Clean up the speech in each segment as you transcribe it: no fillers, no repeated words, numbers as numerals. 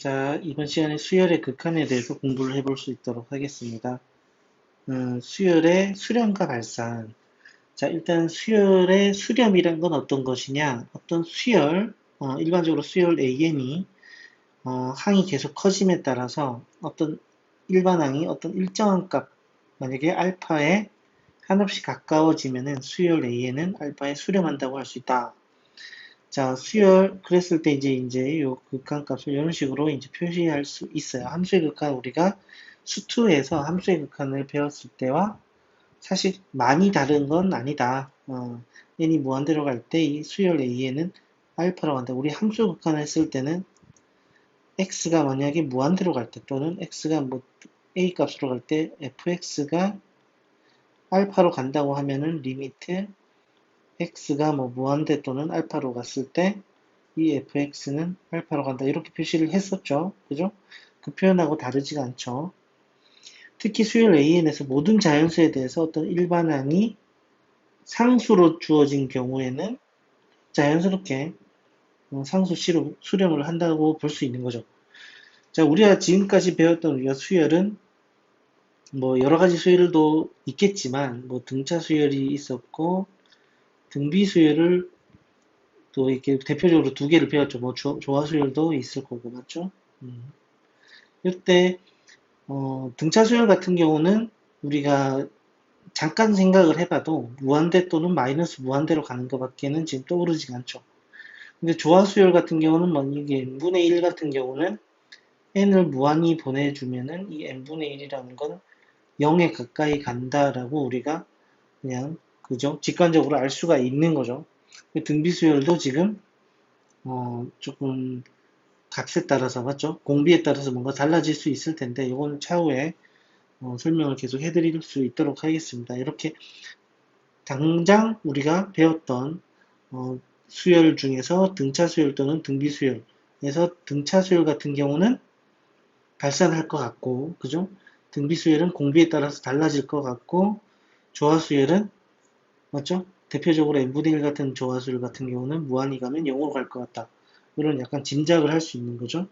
자, 이번 시간에 수열의 극한에 대해서 공부를 해볼 수 있도록 하겠습니다. 수열의 수렴과 발산. 자, 일단 수열의 수렴이란 건 어떤 것이냐? 어떤 수열, 일반적으로 수열 AN이 항이 계속 커짐에 따라서 어떤 일반항이 어떤 일정한 값, 만약에 알파에 한없이 가까워지면은 수열 AN은 알파에 수렴한다고 할 수 있다. 자, 수열, 그랬을 때 이제 요 극한값을 이런 식으로 이제 표시할 수 있어요. 함수의 극한, 우리가 수투에서 함수의 극한을 배웠을 때와 사실 많이 다른 건 아니다. n이 무한대로 갈 때 이 수열 a에는 알파로 간다. 우리 함수 극한을 쓸 때는 x가 만약에 무한대로 갈 때 또는 x가 뭐 a 값으로 갈 때 fx가 알파로 간다고 하면은 리미트 x가 뭐 무한대 또는 알파로 갔을 때 이 fx는 알파로 간다. 이렇게 표시를 했었죠. 그죠? 그 표현하고 다르지가 않죠. 특히 수열 AN에서 모든 자연수에 대해서 어떤 일반항이 상수로 주어진 경우에는 자연스럽게 상수 C로 수렴을 한다고 볼 수 있는 거죠. 자, 우리가 지금까지 배웠던 우리가 수열은 뭐 여러 가지 수열도 있겠지만 뭐 등차 수열이 있었고 등비 수열을 또 이렇게 대표적으로 두 개를 배웠죠. 뭐 조화 수열도 있을 거고 맞죠? 이때 등차 수열 같은 경우는 우리가 잠깐 생각을 해봐도 무한대 또는 마이너스 무한대로 가는 것밖에는 지금 떠오르지 않죠. 근데 조화 수열 같은 경우는 뭐 이게 n분의 1 같은 경우는 n을 무한히 보내주면은 이 n분의 1이라는 건 0에 가까이 간다라고 우리가 그냥 그죠? 직관적으로 알 수가 있는 거죠. 등비 수열도 지금 조금 값에 따라서 맞죠? 공비에 따라서 뭔가 달라질 수 있을 텐데 이거는 차후에 설명을 계속 해드릴 수 있도록 하겠습니다. 이렇게 당장 우리가 배웠던 수열 중에서 등차 수열 또는 등비 수열에서 등차 수열 같은 경우는 발산할 것 같고, 그죠? 등비 수열은 공비에 따라서 달라질 것 같고, 조화 수열은 맞죠? 대표적으로 n분의 1 같은 조화 수열 같은 경우는 무한히 가면 0으로 갈 것 같다. 이런 약간 짐작을 할 수 있는 거죠.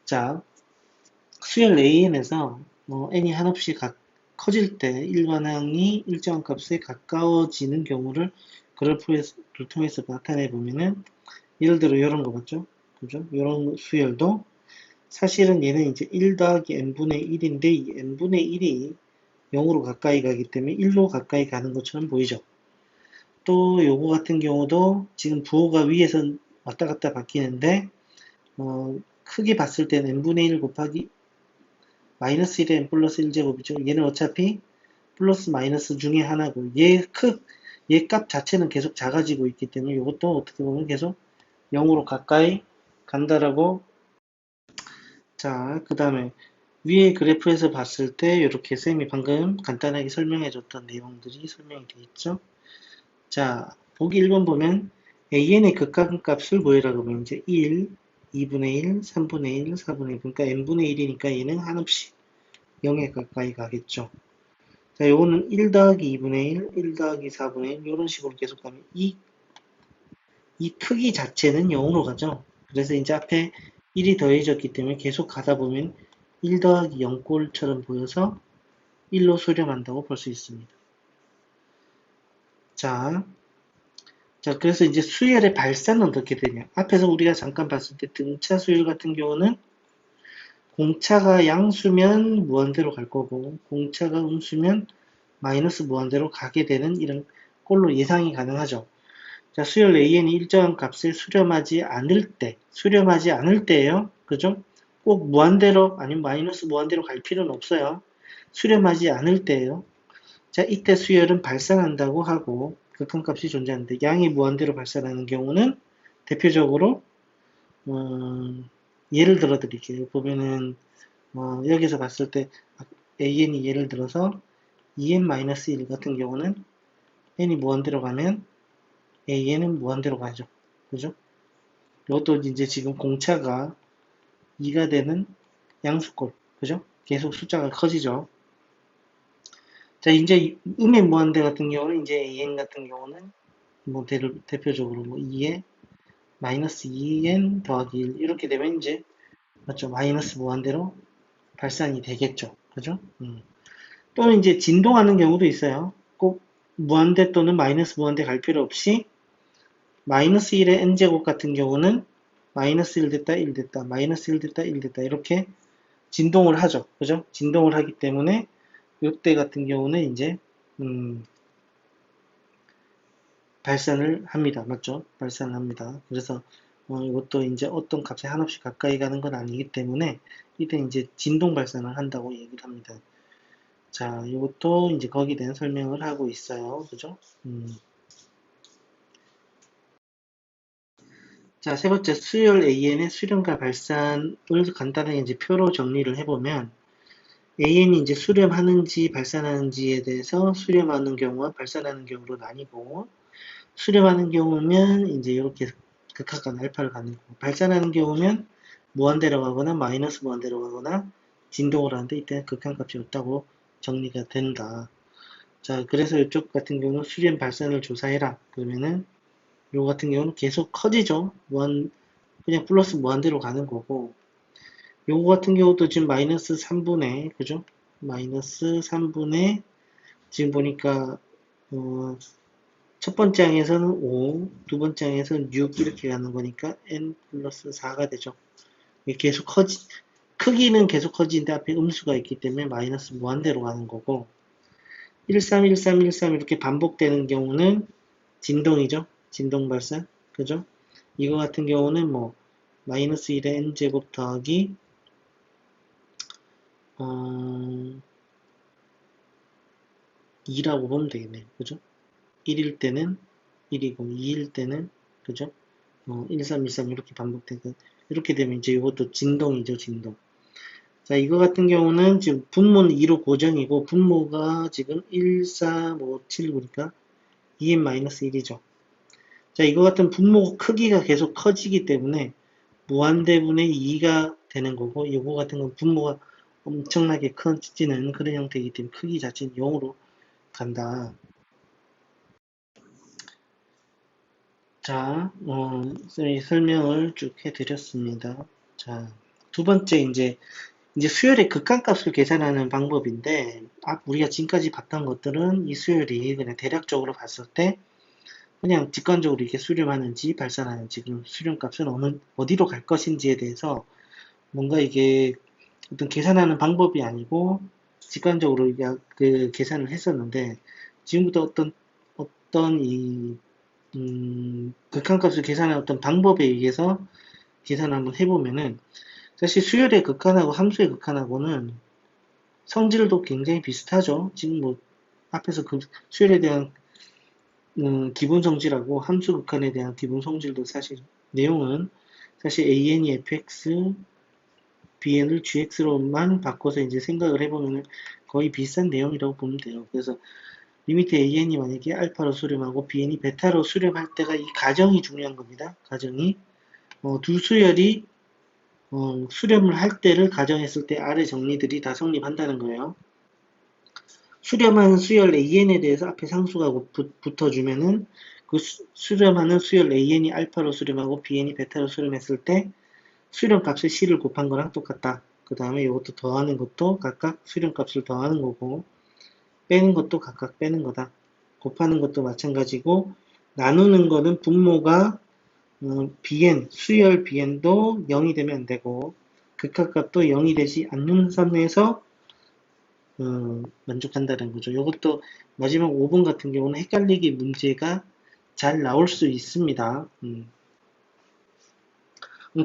자, 수열 AN에서 n이 한없이 커질 때 일반항이 일정한 값에 가까워지는 경우를 그래프를 통해서 나타내 보면은 예를 들어 이런 거 맞죠? 그죠? 이런 수열도 사실은 얘는 이제 1 더하기 n분의 1인데 이 n분의 1이 0으로 가까이 가기 때문에 1로 가까이 가는 것처럼 보이죠? 또 요거 같은 경우도 지금 부호가 위에서 왔다 갔다 바뀌는데 크게 봤을 때는 n분의 1 곱하기 마이너스 1의 n 플러스 1제곱이죠. 얘는 어차피 플러스 마이너스 중에 하나고 얘 값 자체는 계속 작아지고 있기 때문에 이것도 어떻게 보면 계속 0으로 가까이 간다라고. 자, 그 다음에 위에 그래프에서 봤을 때 이렇게 쌤이 방금 간단하게 설명해 줬던 내용들이 설명이 되어 있죠. 자, 보기 1번 보면 AN의 극한값을 뭐라고 하면 이제 1, 2분의 1, 3분의 1, 4분의 1 그러니까 n분의 1이니까 얘는 한없이 0에 가까이 가겠죠. 자, 요거는 1 더하기 2분의 1, 1 더하기 4분의 1 이런 식으로 계속 가면 이 크기 자체는 0으로 가죠. 그래서 이제 앞에 1이 더해졌기 때문에 계속 가다 보면 1 더하기 0꼴처럼 보여서 1로 수렴한다고 볼 수 있습니다. 자, 그래서 이제 수열의 발산은 어떻게 되냐. 앞에서 우리가 잠깐 봤을 때 등차 수열 같은 경우는 공차가 양수면 무한대로 갈 거고 공차가 음수면 마이너스 무한대로 가게 되는 이런 꼴로 예상이 가능하죠. 자, 수열 AN이 일정한 값을 수렴하지 않을 때예요. 그죠? 꼭 무한대로 아니면 마이너스 무한대로 갈 필요는 없어요. 수렴하지 않을 때예요. 자, 이때 수열은 발산한다고 하고 극한값이 존재하는데 양이 무한대로 발산하는 경우는 대표적으로 예를 들어 드릴게요. 보면은 여기서 봤을 때 AN이 예를 들어서 2n-1 같은 경우는 n이 무한대로 가면 AN은 무한대로 가죠. 그죠? 이것도 이제 지금 공차가 2가 되는 양수꼴. 그죠? 계속 숫자가 커지죠. 자, 이제 음의 무한대 같은 경우는 이제 AN 같은 경우는 뭐 대표적으로 뭐 2에 마이너스 2n 더하기 1 이렇게 되면 이제 맞죠? 마이너스 무한대로 발산이 되겠죠. 그죠? 또는 이제 진동하는 경우도 있어요. 꼭 무한대 또는 마이너스 무한대 갈 필요 없이 마이너스 1의 n제곱 같은 경우는 마이너스 1 됐다 1 됐다 마이너스 1 됐다 1 됐다 이렇게 진동을 하죠. 그죠? 진동을 하기 때문에 이때 같은 경우는 이제 발산을 합니다. 맞죠? 발산을 합니다. 그래서 이것도 이제 어떤 값에 한없이 가까이 가는 건 아니기 때문에 이때 이제 진동 발산을 한다고 얘기를 합니다. 자, 이것도 이제 거기에 대한 설명을 하고 있어요. 그죠? 자, 세 번째 수열 AN의 수렴과 발산을 간단하게 이제 표로 정리를 해보면 AN이 이제 수렴하는지 발산하는지에 대해서 수렴하는 경우와 발산하는 경우로 나뉘고 수렴하는 경우면 이제 이렇게 극한간 알파를 갖는 거고 발산하는 경우면 무한대로 가거나 마이너스 무한대로 가거나 진동을 하는데 이때는 극한값이 없다고 정리가 된다. 자, 그래서 이쪽 같은 경우는 수렴 발산을 조사해라. 그러면은 요 같은 경우는 계속 커지죠. 그냥 플러스 무한대로 가는 거고 요거 같은 경우도 지금 마이너스 3분의 그죠? 마이너스 3분의 지금 보니까 첫 번째 항에서는 5, 두 번째 항에서는 6 이렇게 가는 거니까 n 플러스 4가 되죠. 이게 계속 크기는 계속 커지는데 앞에 음수가 있기 때문에 마이너스 무한대로 가는 거고 13, 13, 13 이렇게 반복되는 경우는 진동이죠. 진동 발산. 그죠? 이거 같은 경우는 뭐 마이너스 1의 n제곱 더하기 2라고 보면 되겠네요. 그죠? 1일 때는 1이고 2일 때는 그죠? 1, 3, 1, 3 이렇게 반복되고 이렇게 되면 이제 이것도 진동이죠. 진동. 자, 이거 같은 경우는 지금 분모는 2로 고정이고 분모가 지금 1, 4, 5, 7, 9니까 2n-1이죠. 자, 이거 같은 분모 크기가 계속 커지기 때문에 무한대분의 2가 되는 거고 이거 같은 건 분모가 엄청나게 커지는 그런 형태이기 때문에 크기 자체는 0으로 간다. 자, 설명을 쭉 해드렸습니다. 자, 두 번째 이제 수열의 극한값을 계산하는 방법인데, 우리가 지금까지 봤던 것들은 이 수열이 그냥 대략적으로 봤을 때 그냥 직관적으로 이렇게 수렴하는지 발산하는지, 그럼 수렴값은 어디로 갈 것인지에 대해서 뭔가 이게 어떤 계산하는 방법이 아니고 직관적으로 그 계산을 했었는데, 지금부터 어떤 극한값을 계산하는 어떤 방법에 의해서 계산을 한번 해보면은, 사실 수열의 극한하고 함수의 극한하고는 성질도 굉장히 비슷하죠. 지금 뭐 앞에서 그 수열에 대한 기본 성질하고 함수 극한에 대한 기본 성질도 사실 내용은 사실 AN이 fx, bn을 gx로만 바꿔서 이제 생각을 해보면 거의 비슷한 내용이라고 보면 돼요. 그래서 리미트 AN이 만약에 알파로 수렴하고 bn이 베타로 수렴할 때가 이 가정이 중요한 겁니다. 가정이 두 수열이 수렴을 할 때를 가정했을 때 아래 정리들이 다 성립한다는 거예요. 수렴하는 수열 AN에 대해서 앞에 상수가 붙어주면은 그 수렴하는 수열 AN이 알파로 수렴하고 BN이 베타로 수렴했을 때 수렴값을 C를 곱한 거랑 똑같다. 그 다음에 이것도 더하는 것도 각각 수렴값을 더하는 거고 빼는 것도 각각 빼는 거다. 곱하는 것도 마찬가지고 나누는 거는 분모가 BN, 수열 BN도 0이 되면 안 되고 극한값도 0이 되지 않는 선에서 만족한다는 거죠. 이것도 마지막 5번 같은 경우는 헷갈리기 문제가 잘 나올 수 있습니다.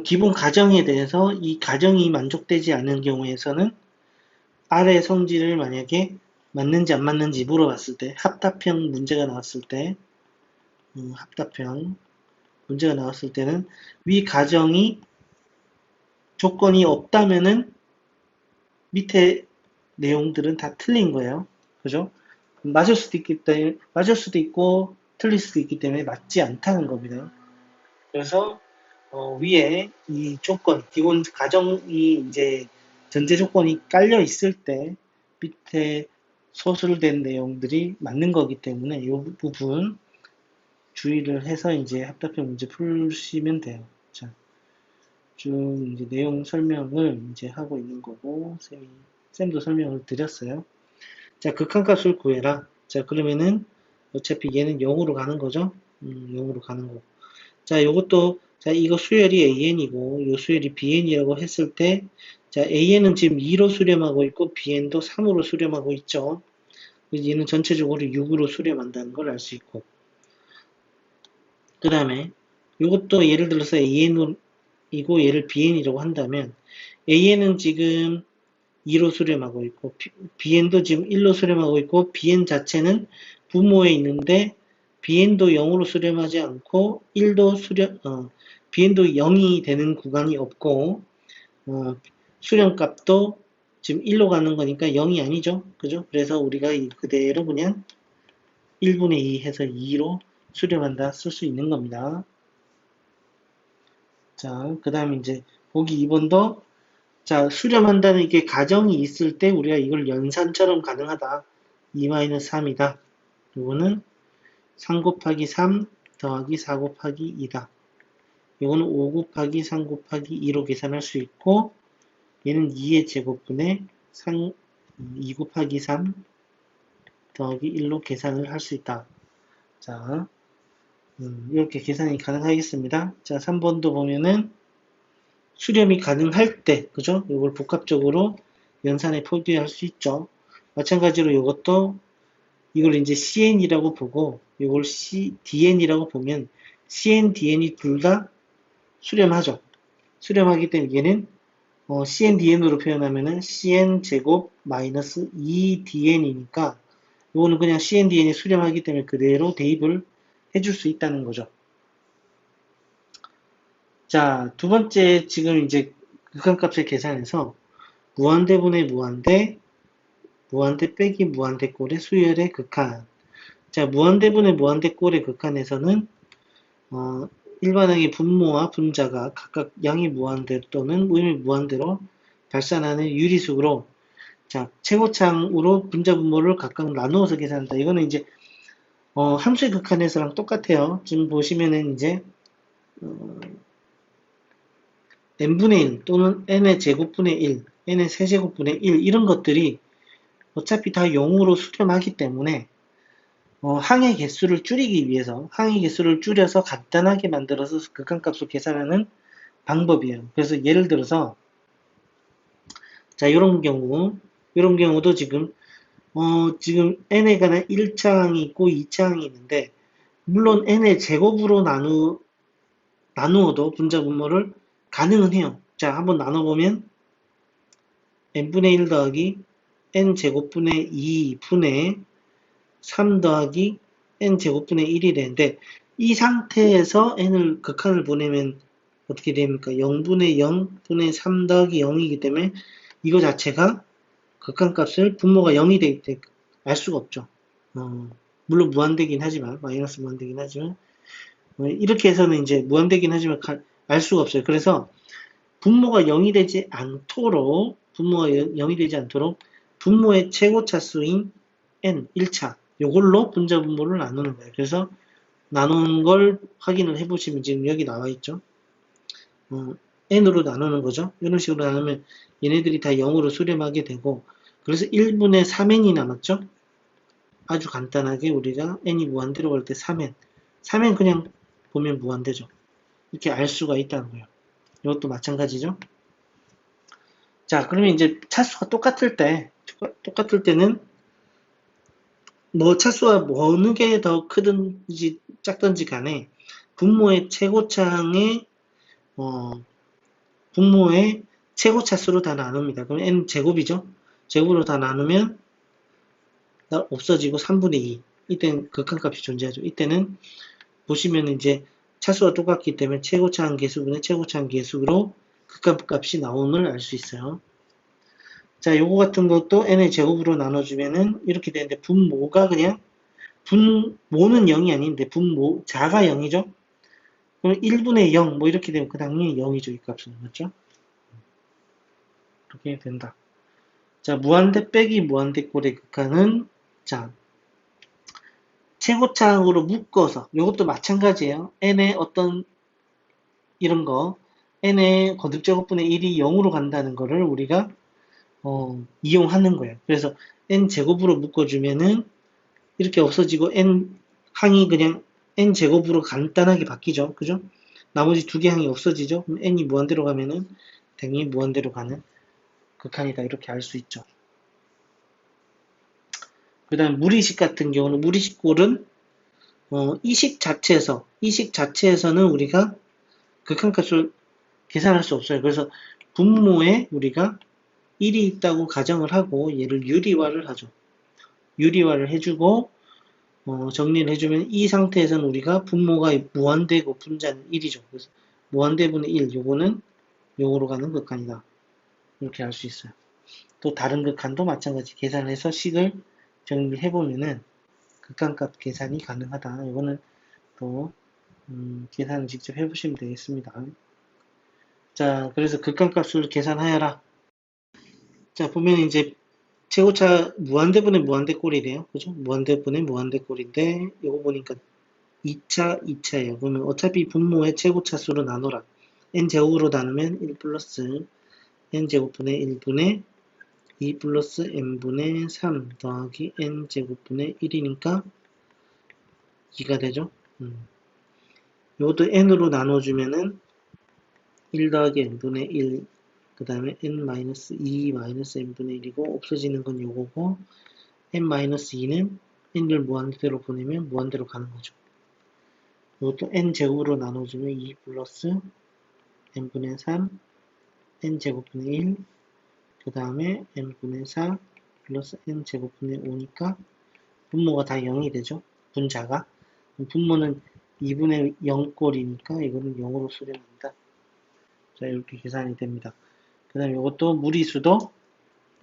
기본 가정에 대해서 이 가정이 만족되지 않는 경우에서는 아래 성질을 만약에 맞는지 안 맞는지 물어봤을 때 합답형 문제가 나왔을 때 합답형 문제가 나왔을 때는 위 가정이 조건이 없다면은 밑에 내용들은 다 틀린 거예요. 그죠? 맞을 수도 있고 틀릴 수도 있기 때문에 맞지 않다는 겁니다. 그래서 위에 이 조건, 기본 가정이 이제 전제 조건이 깔려 있을 때 밑에 소술된 내용들이 맞는 거기 때문에 이 부분 주의를 해서 이제 합답형 문제 풀시면 돼요. 자, 쭉 이제 내용 설명을 이제 하고 있는 거고, 쌤도 설명을 드렸어요. 자, 극한값을 구해라. 자, 그러면은 어차피 얘는 0으로 가는 거죠. 0으로 가는 거고. 자, 요것도, 자, 이거 수열이 AN이고, 요 수열이 BN이라고 했을 때, 자, AN은 지금 2로 수렴하고 있고, BN도 3으로 수렴하고 있죠. 얘는 전체적으로 6으로 수렴한다는 걸 알 수 있고. 그 다음에, 요것도 예를 들어서 AN이고, 얘를 BN이라고 한다면, AN은 지금 2로 수렴하고 있고, BN도 지금 1로 수렴하고 있고, BN 자체는 분모에 있는데, BN도 0으로 수렴하지 않고, BN도 0이 되는 구간이 없고, 수렴값도 지금 1로 가는 거니까 0이 아니죠. 그죠? 그래서 우리가 그대로 그냥 1분의 2 해서 2로 수렴한다 쓸 수 있는 겁니다. 자, 그 다음에 이제 보기 2번도 자, 수렴한다는 이게 가정이 있을 때 우리가 이걸 연산처럼 가능하다. 2-3이다. 이거는 3 곱하기 3 더하기 4 곱하기 2다. 이거는 5 곱하기 3 곱하기 2로 계산할 수 있고 얘는 2의 제곱분의 2 곱하기 3 더하기 1로 계산을 할 수 있다. 자, 이렇게 계산이 가능하겠습니다. 자, 3번도 보면은 수렴이 가능할 때, 그죠? 이걸 복합적으로 연산에 포함할 수 있죠. 마찬가지로 이것도 이걸 이제 CN이라고 보고 이걸 DN이라고 보면 CN, DN이 둘 다 수렴하죠. 수렴하기 때문에 얘는 CN, DN으로 표현하면은 CN 제곱 마이너스 2DN이니까 이거는 그냥 CN, DN이 수렴하기 때문에 그대로 대입을 해줄 수 있다는 거죠. 자, 두 번째 지금 이제 극한값을 계산해서 무한대분의 무한대, 무한대 빼기 무한대 꼴의 수열의 극한. 자, 무한대분의 무한대 꼴의 극한에서는 일반항의 분모와 분자가 각각 양이 무한대 또는 우임이 무한대로 발산하는 유리수로 자, 최고창으로 분자 분모를 각각 나누어서 계산한다. 이거는 이제 함수의 극한에서랑 똑같아요. 지금 보시면은 이제 n분의 1 또는 n의 제곱분의 1, n의 세제곱분의 1 이런 것들이 어차피 다 0으로 수렴하기 때문에 항의 개수를 줄이기 위해서 항의 개수를 줄여서 간단하게 만들어서 극한값을 계산하는 방법이에요. 그래서 예를 들어서 자 이런 경우도 지금 n에 관한 1차항이 있고 2차항이 있는데 물론 n의 제곱으로 나누어도 분자 분모를 가능은 해요. 자, 한번 나눠보면 n분의 1 더하기 n제곱분의 2분의 3 더하기 n제곱분의 1이 되는데 이 상태에서 n을 극한을 보내면 어떻게 됩니까? 0분의 0분의 3 더하기 0이기 때문에 이거 자체가 극한값을 분모가 0이 되기 때문에 알 수가 없죠. 물론 무한대긴 하지만 마이너스 무한대긴 하지만 이렇게 해서는 이제 무한대긴 하지만 알 수가 없어요. 그래서 분모가 0이 되지 않도록 분모의 최고차수인 n 1차 요걸로 분자 분모를 나누는 거예요. 그래서 나눈 걸 확인을 해보시면 지금 여기 나와 있죠. n으로 나누는 거죠. 이런 식으로 나누면 얘네들이 다 0으로 수렴하게 되고 그래서 1분의 3n이 남았죠. 아주 간단하게 우리가 n이 무한대로 갈 때 3n 3n 그냥 보면 무한대죠. 이렇게 알 수가 있다는 거예요. 이것도 마찬가지죠. 자, 그러면 이제 차수가 똑같을 때는 뭐 차수가 어느 게 더 크든지 작든지 간에 분모의 최고차항의 분모의 최고차수로 다 나눕니다. 그럼 n 제곱이죠. 제곱으로 다 나누면 없어지고 3분의 2. 이때는 극한값이 존재하죠. 이때는 보시면 이제 차수가 똑같기 때문에 최고차항 계수분의 최고차항 계수로 극한값이 나옴을 알 수 있어요. 자, 요거 같은 것도 n의 제곱으로 나눠주면은 이렇게 되는데 분모가 그냥 분모는 0이 아닌데 자가 0이죠. 그럼 1분의 0 뭐 이렇게 되면 그 당연히 0이죠. 이 값은 맞죠? 이렇게 된다. 자, 무한대 빼기 무한대 꼴의 극한은 자 최고차항으로 묶어서 이것도 마찬가지예요. n의 어떤 이런 거 n의 거듭제곱분의 1이 0으로 간다는 거를 우리가 이용하는 거예요. 그래서 n제곱으로 묶어주면은 이렇게 없어지고 n 항이 그냥 n제곱으로 간단하게 바뀌죠. 그죠? 나머지 두 개 항이 없어지죠. 그럼 n이 무한대로 가면은 당연히 무한대로 가는 극한이다. 이렇게 알 수 있죠. 그 다음 무리식 같은 경우는 무리식꼴은 이식 자체에서는 우리가 극한값을 계산할 수 없어요. 그래서 분모에 우리가 1이 있다고 가정을 하고 얘를 유리화를 하죠. 유리화를 해주고 정리를 해주면 이 상태에서는 우리가 분모가 무한대고 분자는 1이죠. 그래서 무한대분의 1, 요거는 0으로 가는 극한이다. 이렇게 알 수 있어요. 또 다른 극한도 마찬가지 계산해서 식을 정리해보면은 극한값 계산이 가능하다. 이거는 또 계산을 직접 해보시면 되겠습니다. 자, 그래서 극한값을 계산하여라. 자, 보면 이제 최고차 무한대분의 무한대꼴이래요. 그죠? 무한대분의 무한대꼴인데 이거 보니까 2차, 2차예요. 그러면 어차피 분모의 최고차수로 나눠라. n제곱으로 나누면 1 플러스 n제곱분의 1분의 2 플러스 n분의 3 더하기 n제곱분의 1이니까 2가 되죠. 이것도 n으로 나눠주면은 1 더하기 n분의 1, 그 다음에 n-2 마이너스 n분의 1이고 없어지는 건 요거고 n-2는 n을 무한대로 보내면 무한대로 가는 거죠. 이것도 n제곱으로 나눠주면 2 플러스 n분의 3 n제곱분의 1, 그 다음에 n분의 4 플러스 n제곱분의 5니까 분모가 다 0이 되죠. 분자가. 분모는 2분의 0꼴이니까 이거는 0으로 수렴한다. 자, 이렇게 계산이 됩니다. 그 다음에 이것도 무리수도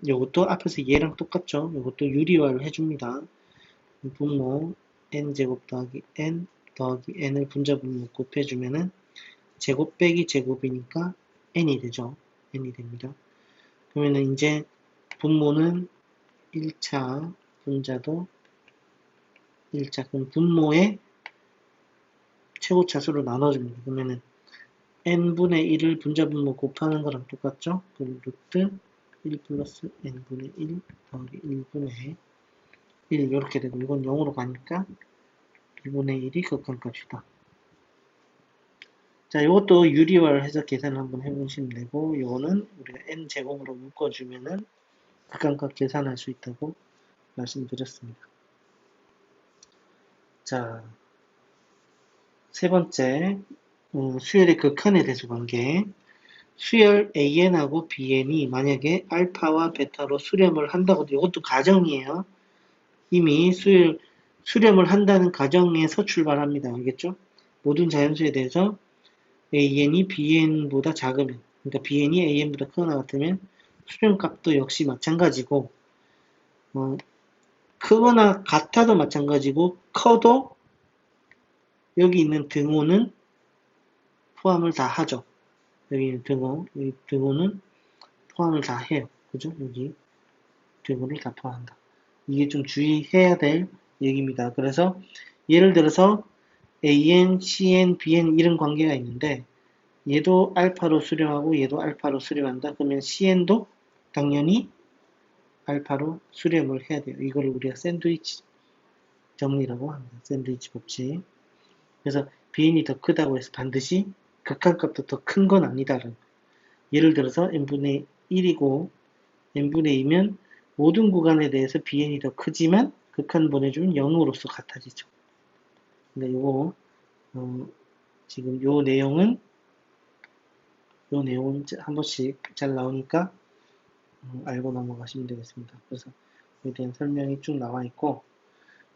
이것도 앞에서 얘랑 똑같죠. 이것도 유리화를 해줍니다. 분모 n제곱 더하기 n 더하기 n을 분자분모 곱해주면은 제곱 빼기 제곱이니까 n이 되죠. n이 됩니다. 그러면은 이제 분모는 1차, 분자도 1차. 그럼 분모의 최고차수로 나눠줍니다. 그러면은 n분의 1을 분자분모 곱하는 거랑 똑같죠? 그럼 루트 1 플러스 n분의 1 더하기 1분의 1 이렇게 되고 이건 0으로 가니까 1분의 1이 극한값이다. 자, 이것도 유리화를 해서 계산을 한번 해보시면 되고 이거는 우리가 n제곱으로 묶어주면은 극한값 계산할 수 있다고 말씀드렸습니다. 자, 세 번째 수열의 극한의 대수관계. 수열 AN하고 BN이 만약에 알파와 베타로 수렴을 한다고 이것도 가정이에요. 이미 수렴을 한다는 가정에서 출발합니다. 알겠죠? 모든 자연수에 대해서 AN이 BN보다 작으면, 그러니까 BN이 AN보다 크거나 같으면 수렴값도 역시 마찬가지고 크거나 같아도 마찬가지고 커도 여기 있는 등호는 포함을 다 하죠. 여기 있는 여기 등호는 포함을 다 해요. 그죠? 여기 등호를 다 포함한다. 이게 좀 주의해야 될 얘기입니다. 그래서 예를 들어서 AN, CN, BN 이런 관계가 있는데 얘도 알파로 수렴하고 얘도 알파로 수렴한다. 그러면 CN도 당연히 알파로 수렴을 해야 돼요. 이걸 우리가 샌드위치 정리라고 합니다. 샌드위치 법칙. 그래서 BN이 더 크다고 해서 반드시 극한값도 더 큰 건 아니다라는. 예를 들어서 n분의 1이고 n분의 2면 모든 구간에 대해서 BN이 더 크지만 극한 보내주면 0으로서 같아지죠. 근데 요거 지금 요 내용은 한 번씩 잘 나오니까 알고 넘어가시면 되겠습니다. 그래서 이에 대한 설명이 쭉 나와 있고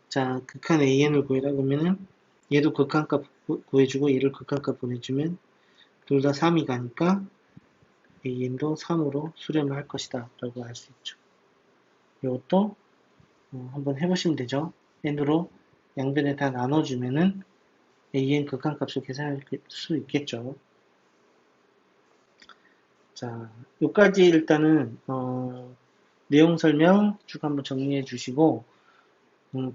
자 극한 AN을 구해라 그러면은 얘도 극한값 구해주고 얘를 극한값 보내주면 둘 다 3이 가니까 AN도 3으로 수렴을 할 것이다 라고 알 수 있죠. 이것도 한번 해보시면 되죠. n으로 양변에 다 나눠주면은 an 극한값을 계산할 수 있겠죠. 자, 여기까지 일단은 내용 설명 쭉 한번 정리해 주시고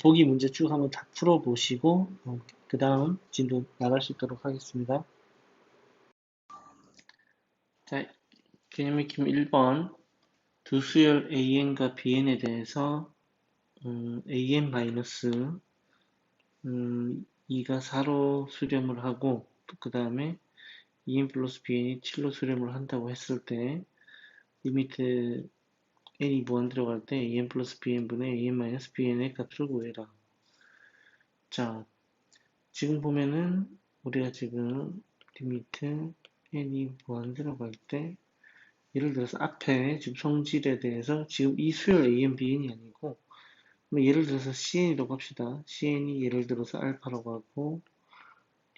보기 문제 쭉 한번 다 풀어 보시고 그 다음 진도 나갈 수 있도록 하겠습니다. 자, 개념 익힘 1번. 두 수열 AN과 BN에 대해서 AN 마이너스 2가 4로 수렴을 하고 그 다음에 EN 플러스 BN이 7로 수렴을 한다고 했을 때 리미트 n이 무한 들어갈 때 AN 플러스 BN분의 AN 마이너스 BN의 값을 구해라. 자, 지금 보면은 우리가 지금 리미트 n이 무한 들어갈 때 예를 들어서 앞에 지금 성질에 대해서 지금 이 수열 AN, BN이 아니고 예를 들어서 CN이라고 합시다. CN이 예를 들어서 알파라고 하고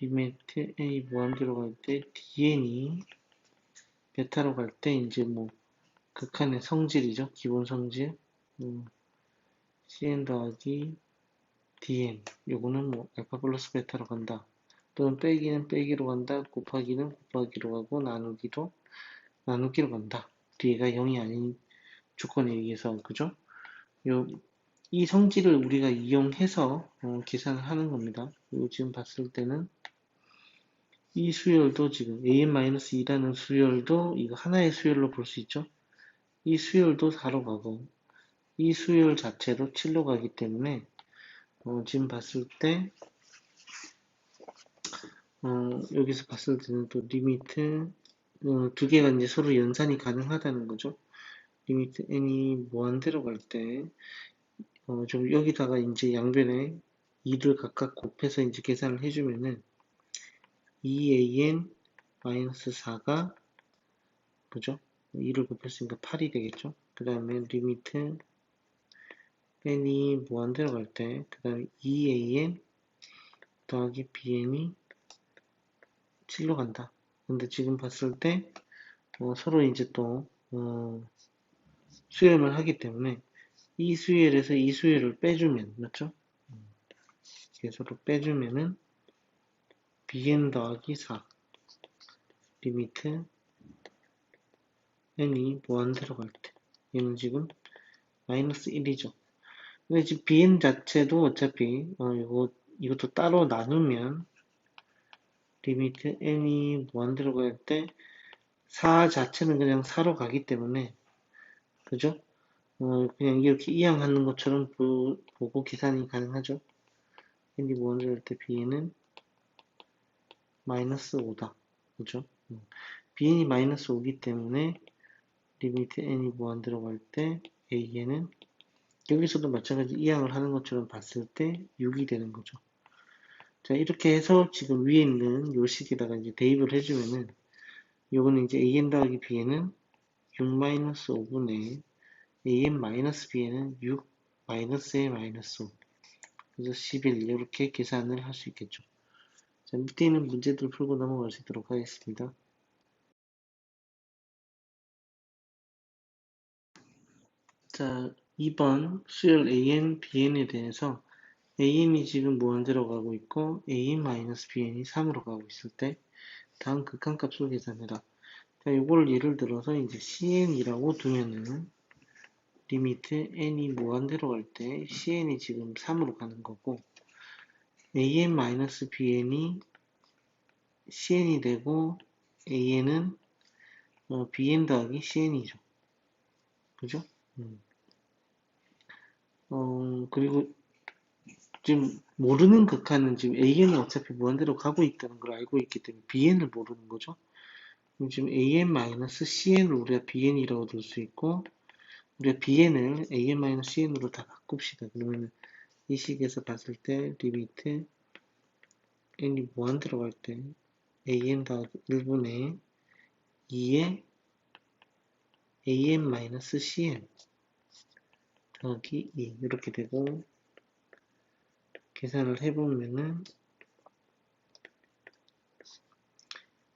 리미트 n이 무한 들어갈 때 DN이 베타로 갈 때 이제 뭐 극한의 성질이죠. 기본 성질. CN 더하기 DN. 요거는 뭐 알파 플러스 베타로 간다. 또는 빼기는 빼기로 간다. 곱하기는 곱하기로 가고 나누기로 간다. 뒤에가 0이 아닌 조건에 의해서 그죠? 이 성질을 우리가 이용해서 계산을 하는 겁니다. 그리고 지금 봤을 때는 이 수열도 지금 an-2라는 수열도 이거 하나의 수열로 볼 수 있죠. 이 수열도 4로 가고 이 수열 자체도 7로 가기 때문에 지금 봤을 때 여기서 봤을 때는 또 리미트 두 개가 이제 서로 연산이 가능하다는 거죠. 리미트 n이 무한대로 갈 때 좀 여기다가 이제 양변에 2를 각각 곱해서 이제 계산을 해주면은 2an-4가 그죠? 2를 곱했으니까 8이 되겠죠? 그 다음에 리미트 n이 무한대로 갈 때 그 다음에 2an 더하기 bn이 7로 간다. 근데 지금 봤을 때 서로 이제 또 수렴을 하기 때문에 이 수열에서 이 수열을 빼주면 맞죠? 서로 빼주면은 bn 더하기 4 리미트 n이 무한대로 갈 때 얘는 지금 마이너스 1이죠. 근데 지금 bn 자체도 어차피 이것도 따로 나누면 리미트 n이 무한대로 갈 때 4 자체는 그냥 4로 가기 때문에 그죠? 그냥 이렇게 이항하는 것처럼 보고 계산이 가능하죠. n이 무한대로 갈 때 bn은 마이너스 5다. 그죠? bn이 마이너스 5기 때문에 리미트 n이 무한대로 갈 때 an은 여기서도 마찬가지 이항을 하는 것처럼 봤을 때 6이 되는 거죠. 자, 이렇게 해서 지금 위에 있는 요 식에다가 이제 대입을 해주면은 요거는 이제 an 더하기 bn은 6-5분의 an-bn은 6 마이너스의 마이너스 5 그래서 11 이렇게 계산을 할 수 있겠죠. 자, 밑에 있는 문제들 풀고 넘어갈 수 있도록 하겠습니다. 자, 2번 수열 an, bn에 대해서 an이 지금 무한대로 가고 있고 an-bn이 3으로 가고 있을 때 다음 극한값을 계산해라. 자, 요거를 예를 들어서 이제 cn이라고 두면은 리미트 n이 무한대로 갈 때 cn이 지금 3으로 가는 거고 an-bn이 cn이 되고 an은 bn 더하기 cn이죠. 그죠? 그리고 지금 모르는 극한은 지금 an이 어차피 무한대로 가고 있다는 걸 알고 있기 때문에 bn을 모르는 거죠. 그럼 지금 an-cn을 우리가 bn이라고 둘 수 있고 우리가 bn을 an-cn으로 다 바꿉시다. 그러면 이 식에서 봤을 때 리미트 n이 무한대로 갈 때 an 더하기 1분의 2의 an-cn 더하기 2 이렇게 되고 계산을 해보면은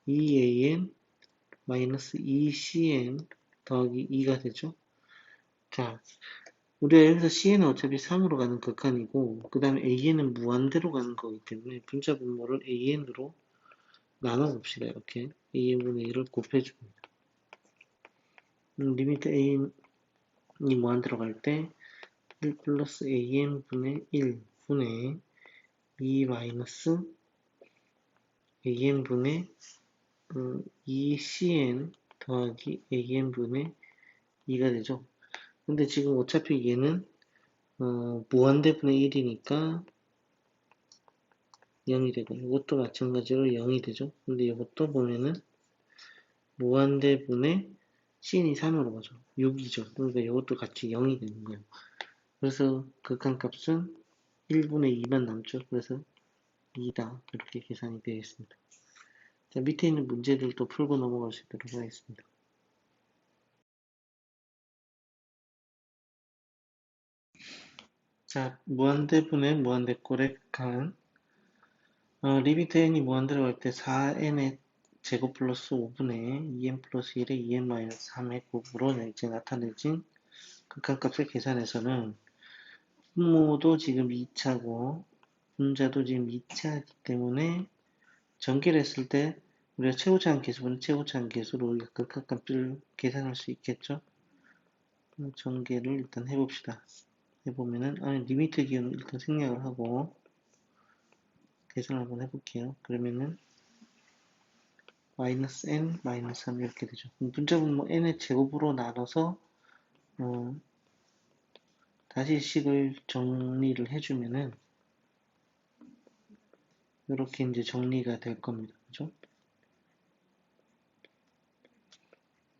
2an 마이너스 2cn 더하기 2가 되죠. 자, 우리가 여기서 cn은 어차피 3으로 가는 극한이고 그 다음에 an은 무한대로 가는 거기 때문에 분자 분모를 an으로 나눠봅시다. 이렇게 an분의 1을 곱해줍니다. 리미트 an이 무한대로 갈 때 1 플러스 an분의 1분의 2 마이너스 an분의 2cn 더하기 AN분의 2가 되죠. 근데 지금 어차피 얘는 무한대분의 1이니까 0이 되고 이것도 마찬가지로 0이 되죠. 근데 이것도 보면은 무한대분의 sin이 3으로 가죠. 6이죠. 그러니까 이것도 같이 0이 되는 거예요. 그래서 극한값은 1분의 2만 남죠. 그래서 2다. 이렇게 계산이 되겠습니다. 자, 밑에 있는 문제들도 풀고 넘어갈 수 있도록 하겠습니다. 자, 무한대분의 무한대꼴의 극한. 리미트 n이 무한대로 갈 때 4n의 제곱 플러스 5분의 2n 플러스 1의 2n 마이너스 3의 곱으로 이제 나타내진 극한값을 계산해서는 분모도 지금 2차고 분자도 지금 2차이기 때문에 전개를 했을 때 우리가 최고차항 계수분의 최고차항 계수로 우리가 극한값을 계산할 수 있겠죠? 전개를 일단 해봅시다. 해보면은 리미트 기호는 일단 생략을 하고 계산을 한번 해볼게요. 그러면은 마이너스 n 마이너스 3 이렇게 되죠. 분자분 뭐 n의 제곱으로 나눠서 다시 식을 정리를 해주면은 이렇게 이제 정리가 될 겁니다. 그죠?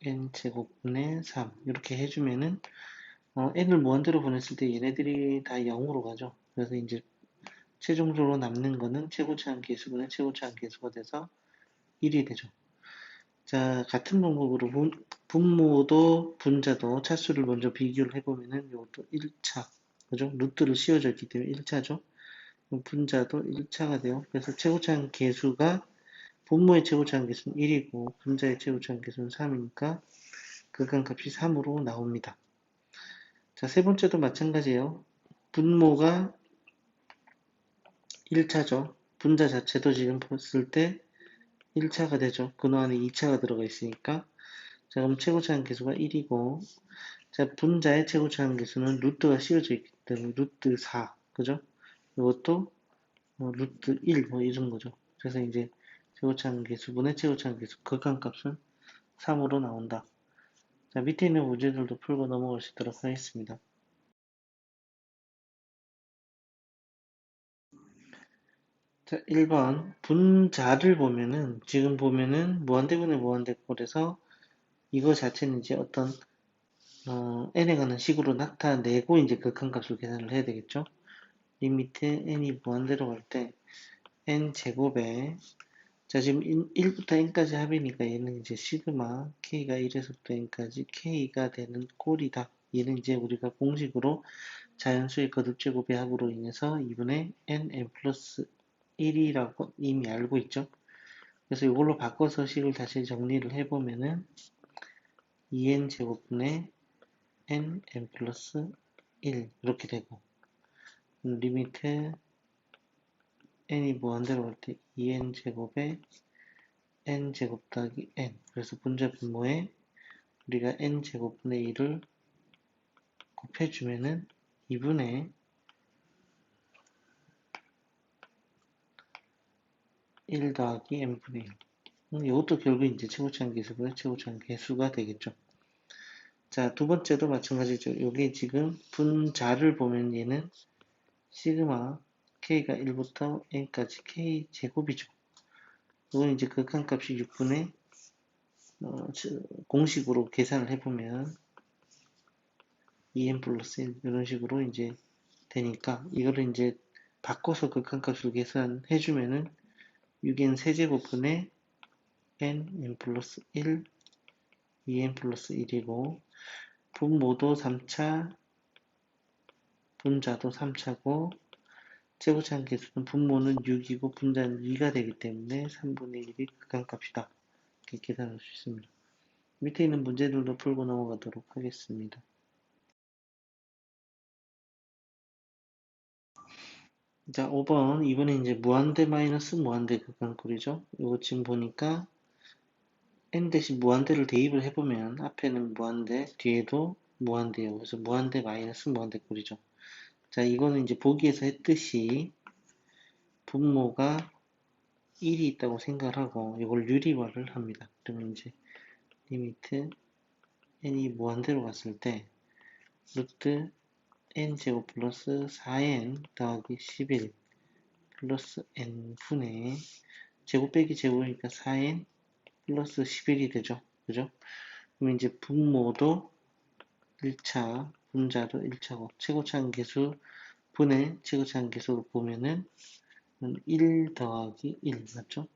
n 제곱분의 3 이렇게 해주면은 n을 무한대로 보냈을 때 얘네들이 다 0으로 가죠. 그래서 이제 최종적으로 남는 거는 최고차항 계수분의 최고차항 계수가 돼서 1이 되죠. 자, 같은 방법으로 분모도 분자도 차수를 먼저 비교를 해보면은 이것도 1차, 그죠? 루트를 씌워져 있기 때문에 1차죠. 분자도 1차가 돼요. 그래서 최고차항 계수가 분모의 최고차항 계수는 1이고 분자의 최고차항 계수는 3이니까 극한값이 3으로 나옵니다. 자, 세 번째도 마찬가지예요. 분모가 1차죠. 분자 자체도 지금 봤을 때 1차가 되죠. 근호 안에 2차가 들어가 있으니까. 자, 그럼 최고차항 계수가 1이고, 자, 분자의 최고차항 계수는 루트가 씌워져 있기 때문에 루트 4, 그죠? 이것도 루트 1, 뭐 이런 거죠. 그래서 이제 최고차항 계수분의 최고차항 계수 극한값은 3으로 나온다. 자, 밑에 있는 문제들도 풀고 넘어갈 수 있도록 하겠습니다. 자, 1번 분자를 보면은 지금 보면은 무한대분의 무한대꼴에서 이거 자체는 이제 어떤 n에 관한 식으로 나타내고 이제 극한값을 계산을 해야 되겠죠. 리미트 n이 무한대로 갈 때 n 제곱에 자 지금 1부터 n까지 합이니까 얘는 이제 시그마 k가 1에서부터 n까지 k가 되는 꼴이다. 얘는 이제 우리가 공식으로 자연수의 거듭제곱의 합으로 인해서 2분의 n 플러스 1이라고 이미 알고 있죠. 그래서 이걸로 바꿔서 식을 다시 정리를 해보면은 2n 제곱분의 n 플러스 1 이렇게 되고 리미트 n이 무한대로 갈 때 2n 제곱에 n 제곱 더하기 n 그래서 분자 분모에 우리가 n 제곱분의 1을 곱해주면은 2분의 1 더하기 n분의 1 이것도 결국 이제 최고차항 계수분의 최고차항 계수가 되겠죠. 자, 두 번째도 마찬가지죠. 여기 지금 분자를 보면 얘는 시그마 k가 1부터 n까지 k 제곱이죠. 이건 이제 극한값이 6분의 공식으로 계산을 해보면 2n 플러스 1 이런 식으로 이제 되니까 이거를 이제 바꿔서 극한값을 계산해주면은 6n 세제곱분의 n 플러스 1 2n 플러스 1이고 분모도 3차 분자도 3차고 최고차항 계수는 분모는 6이고 분자는 2가 되기 때문에 3분의 1이 극한값이다. 이렇게 계산할 수 있습니다. 밑에 있는 문제들도 풀고 넘어가도록 하겠습니다. 자, 5번. 이번에 이제 무한대 마이너스 무한대 극한꼴이죠. 이거 지금 보니까 n 대신 무한대를 대입을 해보면 앞에는 무한대, 뒤에도 무한대예요. 그래서 무한대 마이너스 무한대꼴이죠. 자, 이거는 이제 보기에서 했듯이 분모가 1이 있다고 생각을 하고 이걸 유리화를 합니다. 그러면 이제 리미트 n이 무한대로 갔을 때 루트 n제곱 플러스 4n 더하기 11 플러스 n분의 제곱 빼기 제곱이니까 4n 플러스 11이 되죠. 그죠? 그럼 이제 분모도 1차, 분자도 1차고 최고차항계수 분의 최고차항계수로 보면은 1 더하기 1 맞죠?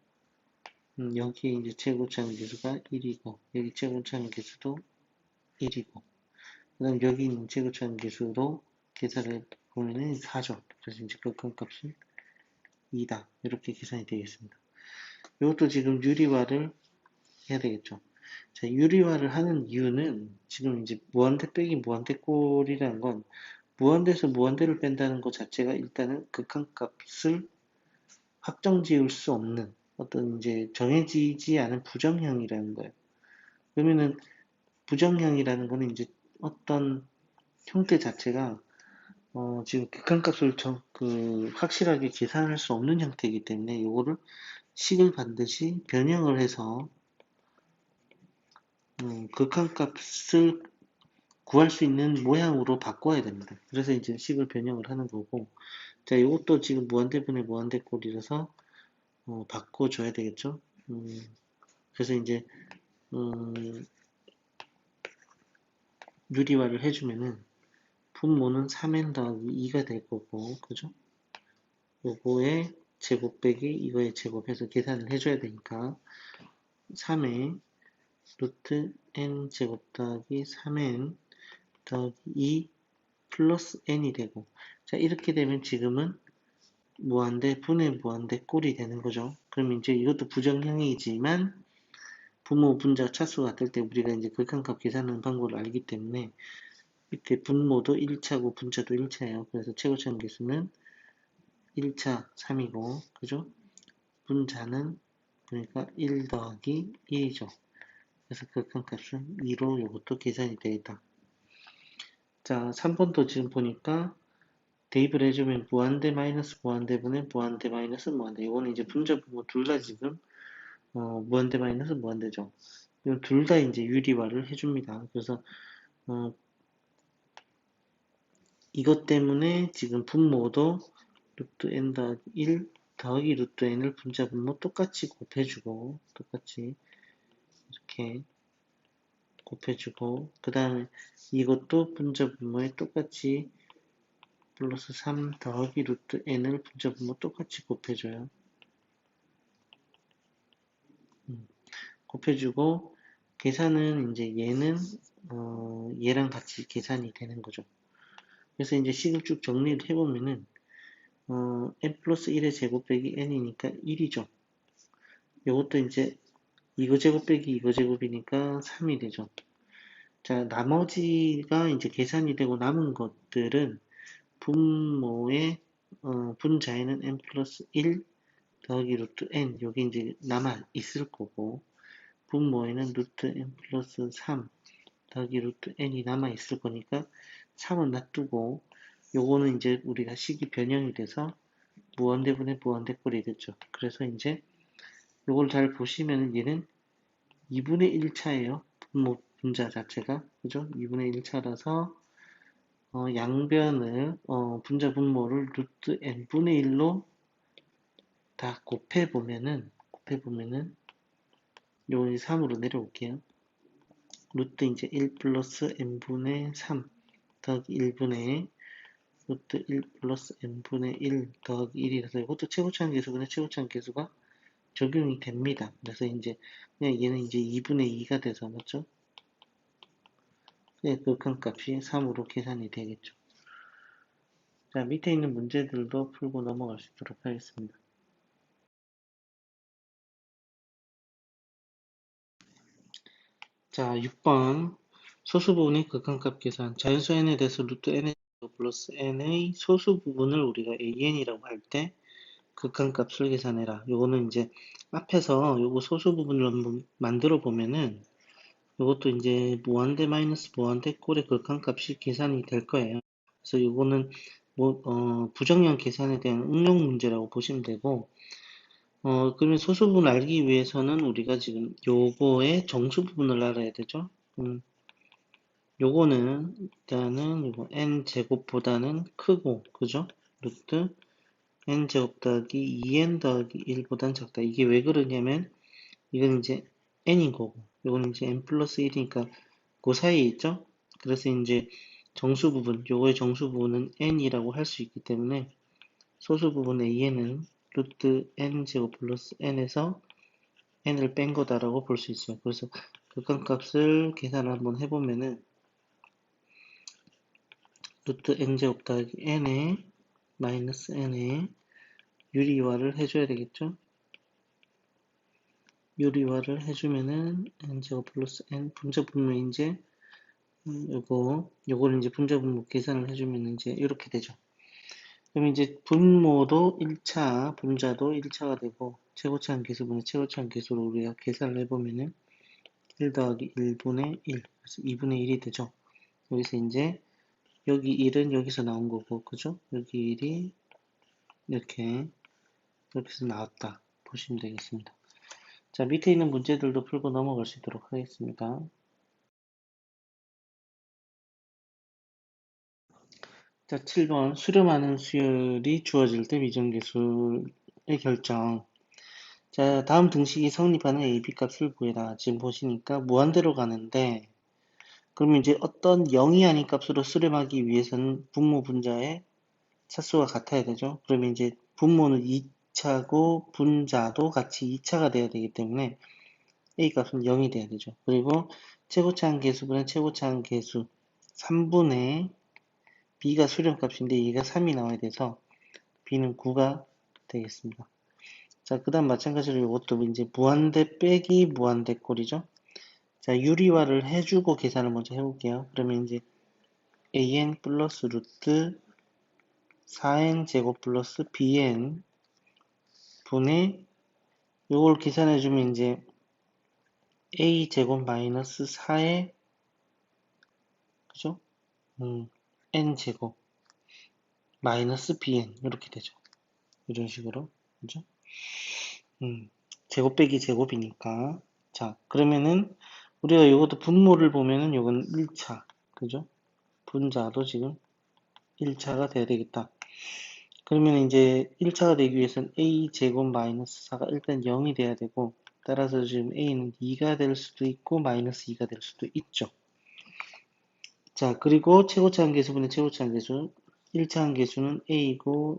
여기에 이제 최고차항계수가 1이고 여기 최고차항계수도 1이고 그 다음 여기 있는 최고차항계수로 계산을 보면은 4죠. 그래서 이제 극한값은 2다. 이렇게 계산이 되겠습니다. 이것도 지금 유리화를 해야 되겠죠. 자, 유리화를 하는 이유는 지금 이제 무한대 빼기 무한대 꼴이라는 건 무한대에서 무한대를 뺀다는 것 자체가 일단은 극한값을 확정 지을 수 없는 어떤 이제 정해지지 않은 부정형이라는 거예요. 그러면은 부정형이라는 거는 이제 어떤 형태 자체가 지금 극한값을 확실하게 계산할 수 없는 형태이기 때문에 이거를 식을 반드시 변형을 해서 극한값을 구할 수 있는 모양으로 바꿔야 됩니다. 그래서 이제 식을 변형을 하는 거고, 자, 이것도 지금 무한대분의 무한대꼴이라서 바꿔줘야 되겠죠. 그래서 이제 유리화를 해주면은 분모는 3n 더하기 2가 될 거고, 그죠? 요거의 제곱 빼기 이거의 제곱해서 계산을 해줘야 되니까 3의 루트 n 제곱 더하기 3n 더하기 2 플러스 n이 되고, 자, 이렇게 되면 지금은 무한대 분의 무한대 꼴이 되는 거죠. 그럼 이제 이것도 부정형이지만 분모 분자 차수 같을 때 우리가 이제 극한값 계산하는 방법을 알기 때문에 밑에 분모도 1차고 분자도 1차예요. 그래서 최고차항 계수는 1차 3이고 그죠? 분자는 그러니까 1 더하기 1이죠. 그래서 극한값은 2로 이것도 계산이 되겠다. 자, 3번도 지금 보니까 대입을 해주면 무한대 마이너스 무한대분의 무한대 마이너스 무한대. 이거는 이제 분자 분모 둘 다 지금 무한대 마이너스 무한대죠. 이건 둘 다 이제 유리화를 해줍니다. 그래서 이것 때문에 지금 분모도 루트 n 더하기 1 더하기 루트 n을 분자 분모 똑같이 곱해주고 똑같이 이렇게 곱해주고 그 다음에 이것도 분자 분모에 똑같이 플러스 3 더하기 루트 n을 분자 분모 똑같이 곱해줘요. 곱해주고 계산은 이제 얘는 얘랑 같이 계산이 되는 거죠. 그래서 이제 식을 쭉 정리를 해보면은 n 플러스 1의 제곱 빼기 n이니까 1이죠. 이것도 이제 이거 제곱 빼기 이거 제곱이니까 3이 되죠. 자, 나머지가 이제 계산이 되고 남은 것들은 분모의 분자에는 n 플러스 1 더하기 루트 n 여기 이제 남아 있을 거고 분모에는 루트 n 플러스 3 더하기 루트 n이 남아 있을 거니까 3은 놔두고 요거는 이제 우리가 식이 변형이 돼서 무한대분의 무한대꼴이 됐죠. 그래서 이제 요걸 잘 보시면 얘는 2분의 1차예요. 분모 분자 자체가 그죠? 2분의 1차라서 양변을 분자 분모를 루트 n분의 1로 다 곱해보면은 요거 3으로 내려올게요. 루트 이제 1 플러스 n분의 3 더하기 1분의 루트 1 플러스 n분의 1 더하기 1이라서 이것도 최고차항 계수분의 최고차항 계수가 적용이 됩니다. 그래서 이제 그냥 얘는 이제 2분의 2가 돼서 맞죠? 네, 극한값이 3으로 계산이 되겠죠. 자, 밑에 있는 문제들도 풀고 넘어갈 수 있도록 하겠습니다. 자, 6번 소수 부분의 극한값 계산. 자연수 n에 대해서 루트 n 플러스 n의 소수 부분을 우리가 an이라고 할 때 극한값을 계산해라. 요거는 이제 앞에서 요거 소수 부분을 한번 만들어 보면은 요것도 이제 무한대 마이너스 무한대 꼴의 극한값이 계산이 될 거예요. 그래서 요거는 부정형 계산에 대한 응용 문제라고 보시면 되고 그러면 소수 부분 알기 위해서는 우리가 지금 요거의 정수 부분을 알아야 되죠. 요거는 일단은 요거 n 제곱보다는 크고, 그죠? 루트 n 제곱 더하기 2n 더하기 1보단 작다. 이게 왜 그러냐면 이건 이제 n인 거고, 요거는 이제 n 플러스 1이니까 그 사이에 있죠? 그래서 이제 정수 부분, 요거의 정수 부분은 n이라고 할 수 있기 때문에 소수 부분 a는 루트 n 제곱 플러스 n에서 n을 뺀 거다라고 볼 수 있어요. 그래서 극한값을 계산을 한번 해보면은 루트 n제곱 더하기 n에 마이너스 n에 유리화를 해줘야 되겠죠? 유리화를 해주면은 n제곱 플러스 n 분자분모 이제 요거를 이제 분자분모 계산을 해주면 이제 이렇게 되죠. 그럼 이제 분모도 1차, 분자도 1차가 되고 최고차항 계수분의 최고차항 계수로 우리가 계산을 해보면은 1 더하기 1분의 1, 그래서 2분의 1이 되죠. 여기서 이제 여기 1은 여기서 나온 거고, 그죠? 여기 1이 이렇게 해서 나왔다 보시면 되겠습니다. 자, 밑에 있는 문제들도 풀고 넘어갈 수 있도록 하겠습니다. 자, 7번 수렴하는 수열이 주어질 때 미정계수의 결정. 자, 다음 등식이 성립하는 AB 값을 구해라. 지금 보시니까 무한대로 가는데, 그러면 이제 어떤 0이 아닌 값으로 수렴하기 위해서는 분모 분자의 차수가 같아야 되죠. 그러면 이제 분모는 2차고 분자도 같이 2차가 돼야 되기 때문에 A 값은 0이 돼야 되죠. 그리고 최고차항 계수분의 최고차항 계수 3분의 B가 수렴값인데 얘가 3이 나와야 돼서 B는 9가 되겠습니다. 자, 그 다음 마찬가지로 이것도 이제 무한대 빼기 무한대 꼴이죠. 자, 유리화를 해주고 계산을 먼저 해볼게요. 그러면 이제 an 플러스 루트 4n 제곱 플러스 bn 분의 요걸 계산해주면 이제 a 제곱 마이너스 4의 그죠? n 제곱 마이너스 bn 이렇게 되죠. 이런 식으로 그죠? 제곱 빼기 제곱이니까 자 그러면은 우리가 이것도 분모를 보면은 요건 1차 그죠? 분자도 지금 1차가 돼야 되겠다. 그러면 이제 1차가 되기 위해서는 a 제곱 마이너스 4가 일단 0이 돼야 되고 따라서 지금 a는 2가 될 수도 있고 마이너스 2가 될 수도 있죠. 자 그리고 최고차항 계수분의 최고차항 계수 1차항 계수는 a이고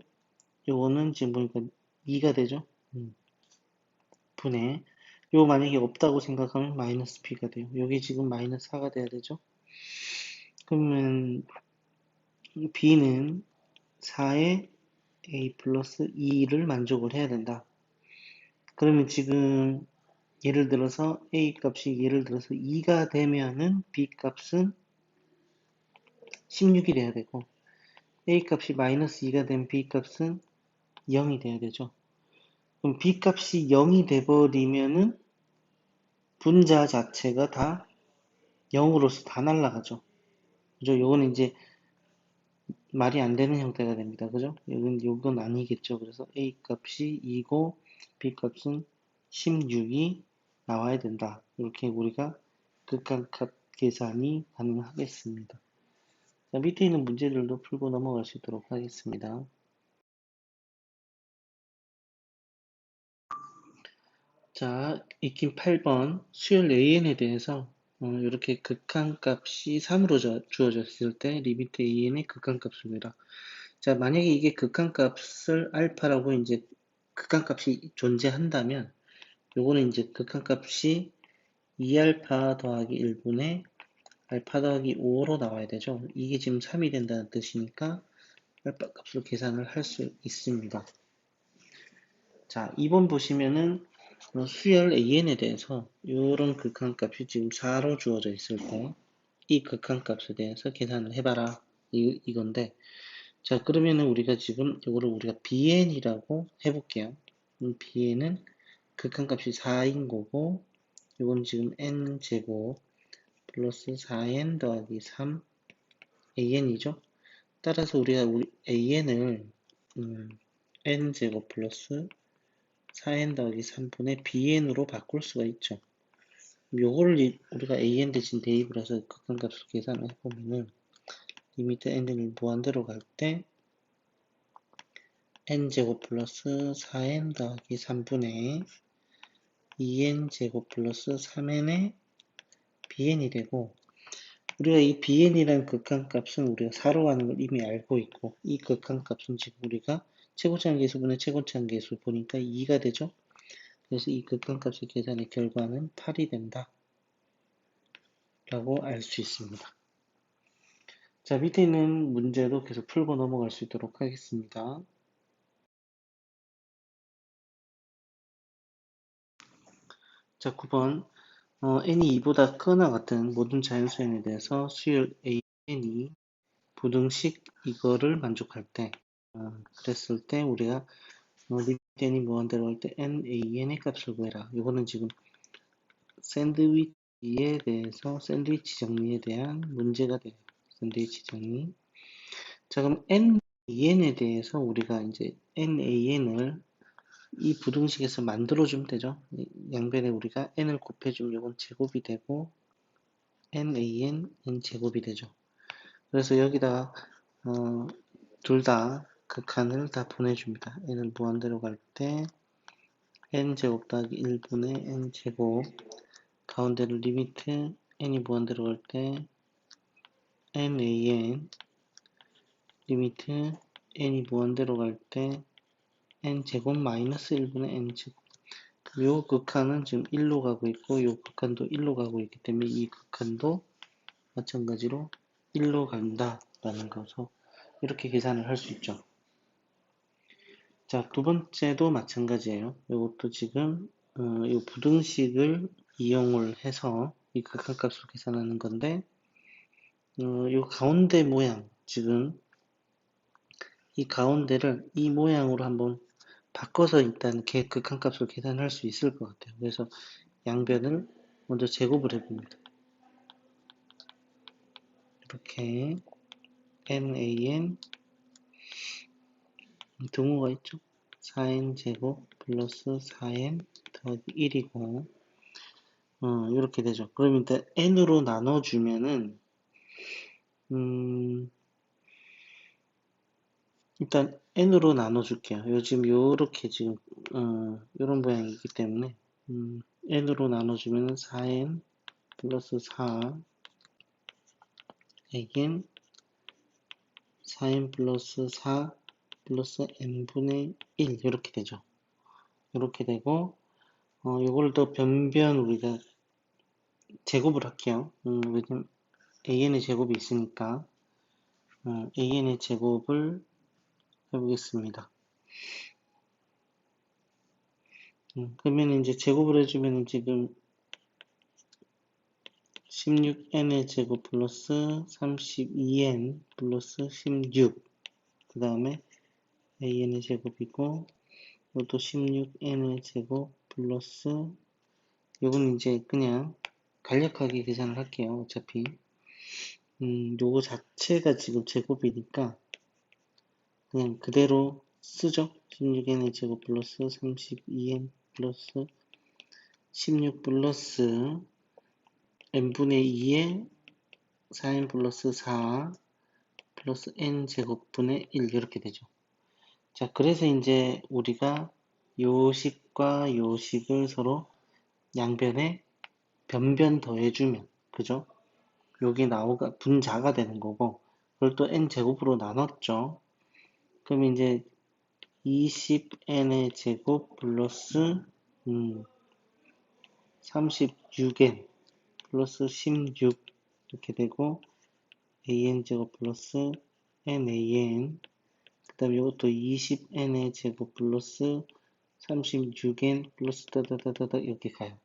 요거는 지금 보니까 2가 되죠. 분의 요거 만약에 없다고 생각하면 마이너스 b가 돼요. 여기 지금 마이너스 4가 돼야 되죠. 그러면 b는 4의 a 플러스 2를 만족을 해야 된다. 그러면 지금 예를 들어서 a 값이 예를 들어서 2가 되면은 b 값은 16이 돼야 되고 a 값이 마이너스 2가 되면 b 값은 0이 돼야 되죠. 그럼 b 값이 0이 돼버리면은 분자 자체가 다 0으로서 다 날라가죠. 그죠? 요거는 이제 말이 안 되는 형태가 됩니다. 그죠? 요건 아니겠죠. 그래서 a 값이 2고 b 값은 16이 나와야 된다. 이렇게 우리가 극한값 계산이 가능하겠습니다. 자, 밑에 있는 문제들도 풀고 넘어갈 수 있도록 하겠습니다. 자, 익힌 8번 수열 AN에 대해서 이렇게 극한값이 3으로 주어졌을 때 리미트 AN의 극한값을 내라. 자, 만약에 이게 극한값을 알파라고 이제 극한값이 존재한다면 요거는 이제 극한값이 2알파 더하기 1분의 알파 더하기 5로 나와야 되죠. 이게 지금 3이 된다는 뜻이니까 알파 값으로 계산을 할 수 있습니다. 자, 2번 보시면은 수열 AN에 대해서 이런 극한값이 지금 4로 주어져 있을 때 이 극한값에 대해서 계산을 해봐라 이건데 자 그러면은 우리가 지금 이거를 우리가 BN이라고 해볼게요. BN은 극한값이 4인 거고 이건 지금 N제곱 플러스 4N 더하기 3 AN이죠. 따라서 우리가 AN을 N제곱 플러스 4n 더하기 3분의 bn으로 바꿀 수가 있죠. 요거를 우리가 an 대신 대입을 해서 극한값을 계산을 해보면은 리미트 n을 무한대로 갈 때 n제곱 플러스 4n 더하기 3분의 2n제곱 플러스 3n의 bn이 되고, 우리가 이 bn이라는 극한값은 우리가 4로 가는 걸 이미 알고 있고, 이 극한값은 지금 우리가 최고차항계수분의 최고차항계수 보니까 2가 되죠. 그래서 이 극한값의 계산의 결과는 8이 된다 라고 알 수 있습니다. 자, 밑에 있는 문제도 계속 풀고 넘어갈 수 있도록 하겠습니다. 자, 9번 n이 2보다 크거나 같은 모든 자연수N에 대해서 수열 an이 부등식 이거를 만족할 때, 그랬을 때 우리가 리미트 n이 무한대로 할 때 nan의 값을 구해라. 이거는 지금 샌드위치에 대해서 샌드위치 정리에 대한 문제가 돼요. 샌드위치 정리. 자, 그럼 nan에 대해서 우리가 이제 nan을 이 부등식에서 만들어주면 되죠. 양변에 우리가 n을 곱해주면 이건 제곱이 되고 nan n제곱이 되죠. 그래서 여기다가 둘 다 극한을 다 보내줍니다. n을 무한대로 갈 때 n제곱 더하기 1분의 n제곱, 가운데를 리미트 n이 무한대로 갈 때 nan 리미트 n이 무한대로 갈 때 n제곱 마이너스 1분의 n제곱. 요 극한은 지금 1로 가고 있고 요 극한도 1로 가고 있기 때문에 이 극한도 마찬가지로 1로 간다 라는 것으로 이렇게 계산을 할 수 있죠. 자, 두 번째도 마찬가지예요. 이것도 지금 이 부등식을 이용을 해서 이 극한값을 계산하는 건데, 이 가운데 모양, 지금 이 가운데를 이 모양으로 한번 바꿔서 일단 극한값을 계산할 수 있을 것 같아요. 그래서 양변을 먼저 제곱을 해봅니다. 이렇게 nan 등호가 있죠. 4n 제곱 플러스 4n 더하기 1이고 이렇게 되죠. 그럼 일단 n으로 나눠주면은 일단 n으로 나눠줄게요. 요즘 요렇게 지금 요런 모양이기 때문에 n으로 나눠주면은 4n 플러스 4 n 4n 플러스 4 플러스 n분의 1 이렇게 되죠. 이렇게 되고 요걸 더 변변 우리가 제곱을 할게요. 왜냐면 an의 제곱이 있으니까 an의 제곱을 해보겠습니다. 그러면 이제 제곱을 해주면 지금 16n의 제곱 플러스 32n 플러스 16, 그 다음에 an의 제곱이고 이것도 16n의 제곱 플러스, 요건 이제 그냥 간략하게 계산을 할게요. 어차피 요거 자체가 지금 제곱이니까 그냥 그대로 쓰죠. 16n의 제곱 플러스 32n 플러스 16 플러스 n분의 2에 4n 플러스 4 플러스 n 제곱분의 1 이렇게 되죠. 자, 그래서 이제 우리가 요식과 요식을 서로 양변에 변변 더해주면, 그죠? 여기 나오가 분자가 되는 거고, 그걸 또 n 제곱으로 나눴죠. 그럼 이제 20n의 제곱 플러스 36n 플러스 16 이렇게 되고 an 제곱 플러스 nan, 그 다음에 이것도 20n의 제곱 플러스 36n 플러스 따다다다다 이렇게 가요.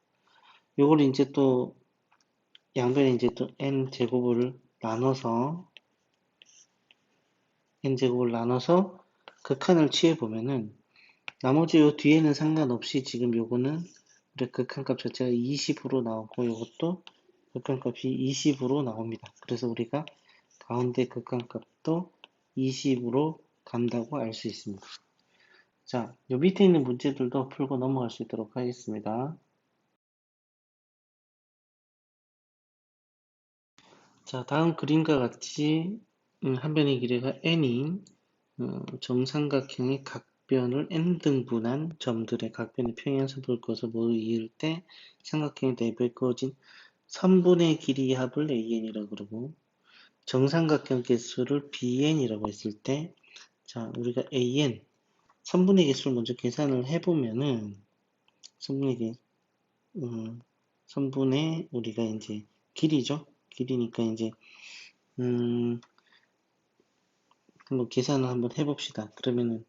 요걸 이제 또 양변에 이제 또 n 제곱을 나눠서 극한을 취해 보면은 나머지 요 뒤에는 상관없이 지금 요거는 우리 극한값 자체가 20으로 나오고 요것도 극한값이 20으로 나옵니다. 그래서 우리가 가운데 극한값도 20으로 간다고 알 수 있습니다. 자, 요 밑에 있는 문제들도 풀고 넘어갈 수 있도록 하겠습니다. 자, 다음 그림과 같이 한 변의 길이가 n인 정삼각형의 각변을 n등분한 점들의 각변의 평행선을 그어서 모두 이을 때 삼각형의 내부에 그어진 선분의 길이 합을 an이라고 그러고 정삼각형 개수를 bn이라고 했을 때 자, 우리가 an 선분의 개수를 먼저 계산을 해보면은 선분의 개 선분의 우리가 이제 길이죠. 길이니까 이제 음, 한번 계산을 한번 해봅시다. 그러면은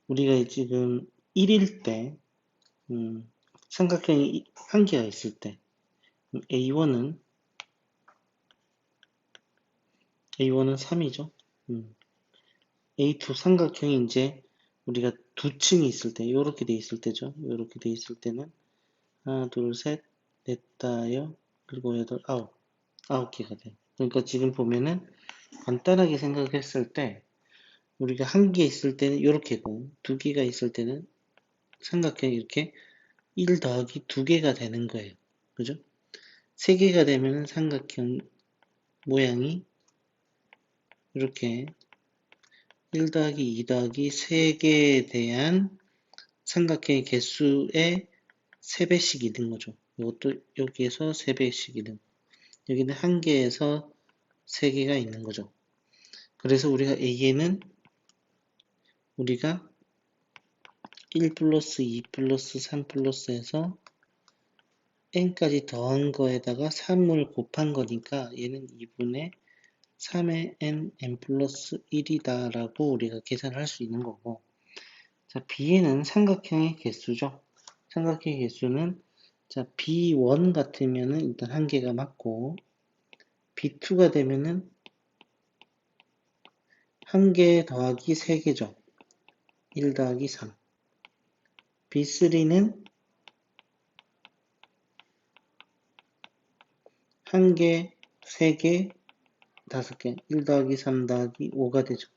우리가 지금 1일 때 삼각형이 한 개가 있을 때 A1은 3이죠. A2 삼각형이 이제 우리가 두 층이 있을 때 이렇게 돼 있을 때죠. 이렇게 돼 있을 때는 하나, 둘, 셋, 넷, 다섯, 그리고 여덟, 아홉 개가 돼. 그러니까 지금 보면은 간단하게 생각했을 때 우리가 한 개 있을 때는 이렇게고 두 개가 있을 때는 삼각형이 이렇게 1 더하기 두 개가 되는 거예요. 그죠? 세 개가 되면 삼각형 모양이 이렇게 1 더하기 2 더하기 3개에 대한 삼각형의 개수의 3배씩 있는 거죠. 이것도 여기에서 3배씩 있는 여기는 한 개에서 3개가 있는 거죠. 그래서 우리가 A에는 우리가 1 플러스 2 플러스 3 플러스 해서 n까지 더한 거에다가 3을 곱한 거니까 얘는 2분의 3의 n 플러스 1이다 라고 우리가 계산을 할 수 있는 거고 자 b에는 삼각형의 개수죠. 삼각형의 개수는 자 b1 같으면은 일단 한 개가 맞고 b2가 되면은 한 개 더하기 3개죠. 1 더하기 3 b3는 한 개, 3개, 5개 1 더하기 3 더하기 5가 되죠.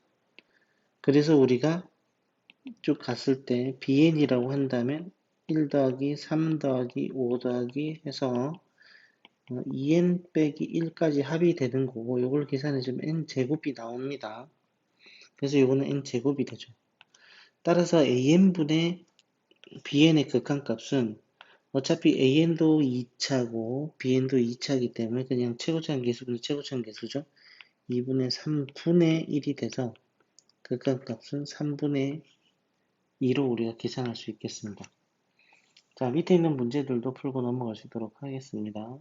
그래서 우리가 쭉 갔을 때 bn이라고 한다면 1 더하기 3 더하기 5 더하기 해서 2n 빼기 1까지 합이 되는 거고 이걸 계산해주면 n제곱이 나옵니다. 그래서 이거는 n제곱이 되죠. 따라서 an분의 bn의 극한값은 어차피 an도 2차고 bn도 2차이기 때문에 그냥 최고차항 계수분의 최고차항 계수죠. 2분의 3분의 1이 돼서 극한값은 3분의 2로 우리가 계산할 수 있겠습니다. 자, 밑에 있는 문제들도 풀고 넘어가시도록 하겠습니다.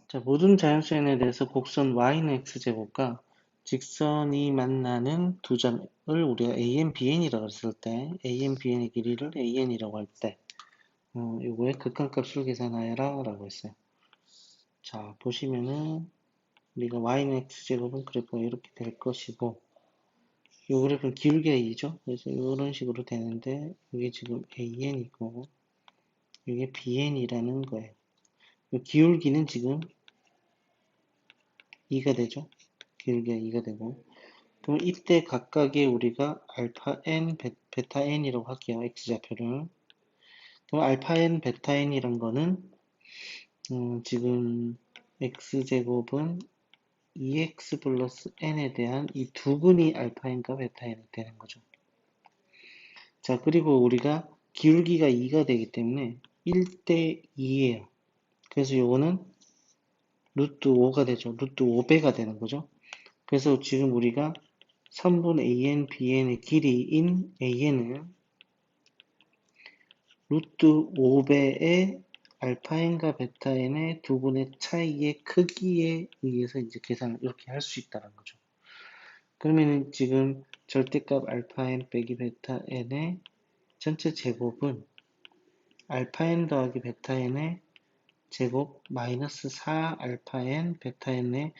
자, 모든 자연수에 대해서 곡선 y는 x제곱과 직선이 만나는 두 점을 우리가 an, bn이라고 했을 때 an, bn의 길이를 an이라고 할 때 요거의 극한값을 계산하여라 라고 했어요. 자, 보시면은 우리가 y는 x제곱은 그래프가 이렇게 될 것이고 요 그래프는 기울기가 2죠. 그래서 이런 식으로 되는데 이게 지금 an이고 이게 bn이라는 거예요. 요 기울기는 지금 2가 되죠. 기울기가 2가 되고 그럼 이때 각각의 우리가 알파 n, 베타 n이라고 할게요. x좌표를. 그럼 알파 n, 베타 n이란 거는 지금 x제곱은 2x 플러스 n에 대한 이 두 근이 알파 n과 베타 n이 되는 거죠. 자, 그리고 우리가 기울기가 2가 되기 때문에 1대 2예요. 그래서 요거는 루트 5가 되죠. 루트 5배가 되는 거죠. 그래서 지금 우리가 선분 AN, BN의 길이인 AN을 루트 5배의 알파 n과 베타 n의 두 분의 차이의 크기에 의해서 이제 계산을 이렇게 할 수 있다는 거죠. 그러면 지금 절대값 알파 n 빼기 베타 n의 전체 제곱은 알파 n 더하기 베타 n의 제곱 마이너스 4 알파 n 베타 n의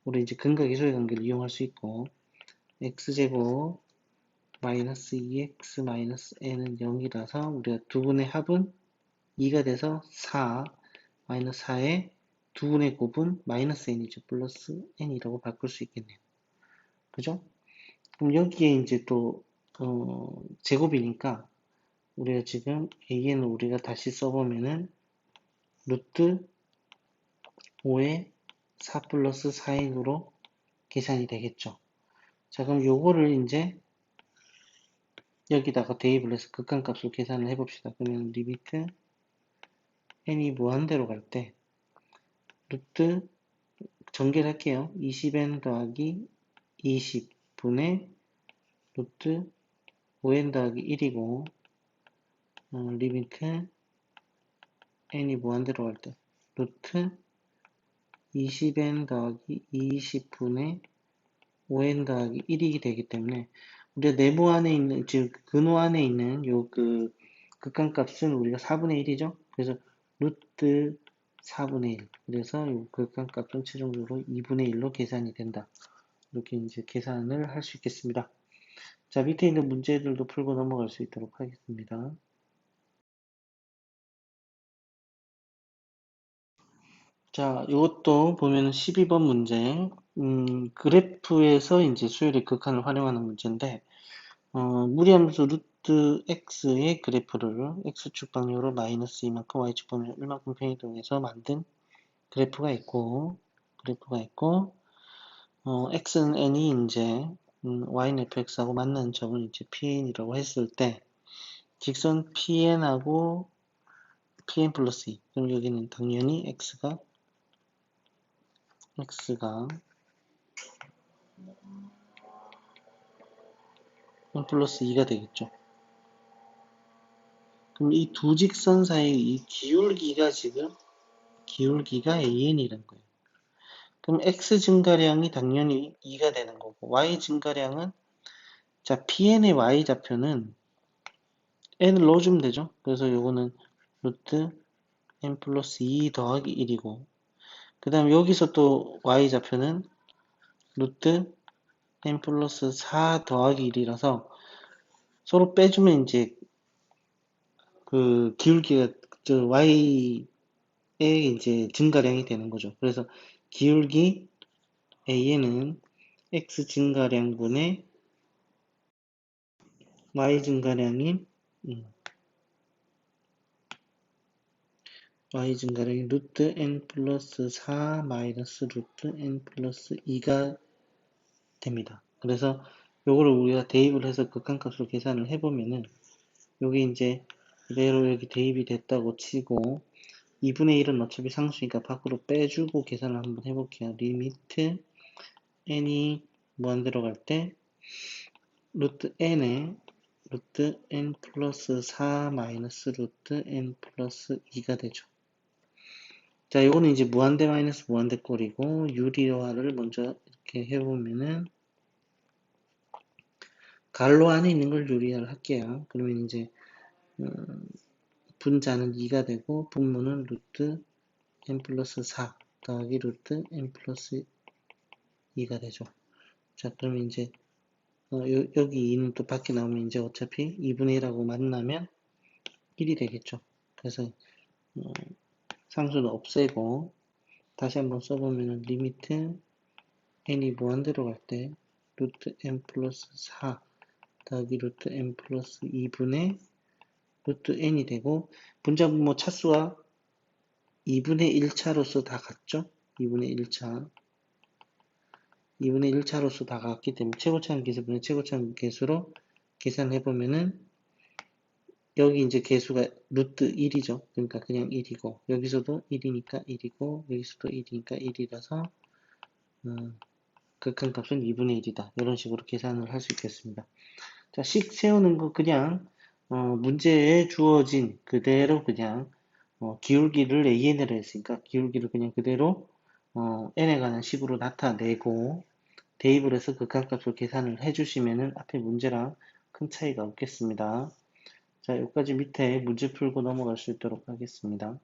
우리 이제 근각이소의 관계를 이용할 수 있고 x제곱 마이너스 2x 마이너스 n은 0이라서 우리가 두 분의 합은 2가 돼서 4 마이너스 4의 두 분의 곱은 마이너스 n이죠. 플러스 n이라고 바꿀 수 있겠네요. 그죠? 그럼 여기에 이제 또, 제곱이니까, 우리가 지금 a는 우리가 다시 써보면은, 루트 5에 4 플러스 4n으로 계산이 되겠죠. 자, 그럼 요거를 이제 여기다가 대입을 해서 극한값을 계산을 해봅시다. 그러면 리미트 n이 무한대로 갈 때, 루트 전개를 할게요. 20n 더하기 20분의 루트 5n 더하기 1이고, 리미트 n이 무한대로 갈 때, 루트 20n 더하기 20분의 5n 더하기 1이 되기 때문에, 우리가 네모 안에 있는, 즉, 근호 안에 있는 요 극한값은 우리가 4분의 1이죠? 그래서 루트 4분의 1. 그래서 요 극한값은 최종적으로 2분의 1로 계산이 된다. 이렇게 이제 계산을 할 수 있겠습니다. 자, 밑에 있는 문제들도 풀고 넘어갈 수 있도록 하겠습니다. 자, 이것도 보면 12번 문제, 그래프에서 이제 수열의 극한을 활용하는 문제인데, 무리함수 루트 x의 그래프를 x축 방향으로 마이너스 이만큼, y축 방향으로 1만큼 평이동해서 만든 그래프가 있고, x는 n이 이제, y는 fx하고 만나는 점을 이제 pn이라고 했을 때, 직선 pn하고 pn 플러스 2. 그럼 여기는 당연히 x가 1 플러스 2가 되겠죠. 그럼 이 두 직선 사이의 이 기울기가 an이라는 거예요. 그럼 x 증가량이 당연히 2가 되는 거고, y 증가량은, 자, pn의 y 좌표는 n을 넣어주면 되죠. 그래서 요거는 루트 n 플러스 2 더하기 1이고, 그 다음 여기서 또 y 좌표는 루트 n 플러스 4 더하기 1이라서 서로 빼주면 이제 그 기울기가 저 y의 이제 증가량이 되는 거죠. 그래서 기울기 a는 x 증가량분의 y 증가량인 y 증가량이 루트 n 플러스 4 마이너스 루트 n 플러스 2가 됩니다. 그래서 요거를 우리가 대입을 해서 극한값으로 계산을 해보면은 요게 이제 그대로 여기 대입이 됐다고 치고 2분의 1은 어차피 상수니까 밖으로 빼주고 계산을 한번 해볼게요. 리미트 n이 무한대로 갈 때 루트 n에 루트 n 플러스 4 마이너스 루트 n 플러스 2가 되죠. 자, 요거는 이제 무한대 마이너스 무한대 꼴이고 유리화를 먼저 이렇게 해보면은 가로 안에 있는 걸 유리화를 할게요. 그러면 이제 분자는 2가 되고 분모는 루트 n 플러스 4 더하기 루트 n 플러스 2가 되죠. 자, 그러면 이제 여기 2는 또 밖에 나오면 이제 어차피 2분의 1하고 만나면 1이 되겠죠. 그래서 상수는 없애고 다시 한번 써보면 리미트 n이 무한대로 갈 때 루트 n 플러스 4 더하기 루트 n 플러스 2분의 루트 n이 되고 분자 분모 차수가 2분의 1차로서 다 같죠? 2분의 1차 2분의 1차로서 다 같기 때문에 최고차항 계수분의 최고차항 계수로 계산해보면은 여기 이제 계수가 루트 1이죠. 그러니까 그냥 1이고 여기서도 1이니까 1이고 여기서도 1이니까 1이라서 극한값은 2분의 1이다. 이런 식으로 계산을 할 수 있겠습니다. 자, 식 세우는 거 그냥 문제에 주어진 그대로 그냥 기울기를 AN으로 했으니까 기울기를 그냥 그대로 n에 관한 식으로 나타내고 대입을 해서 극한값을 계산을 해주시면은 앞에 문제랑 큰 차이가 없겠습니다. 자, 여기까지 밑에 문제 풀고 넘어갈 수 있도록 하겠습니다.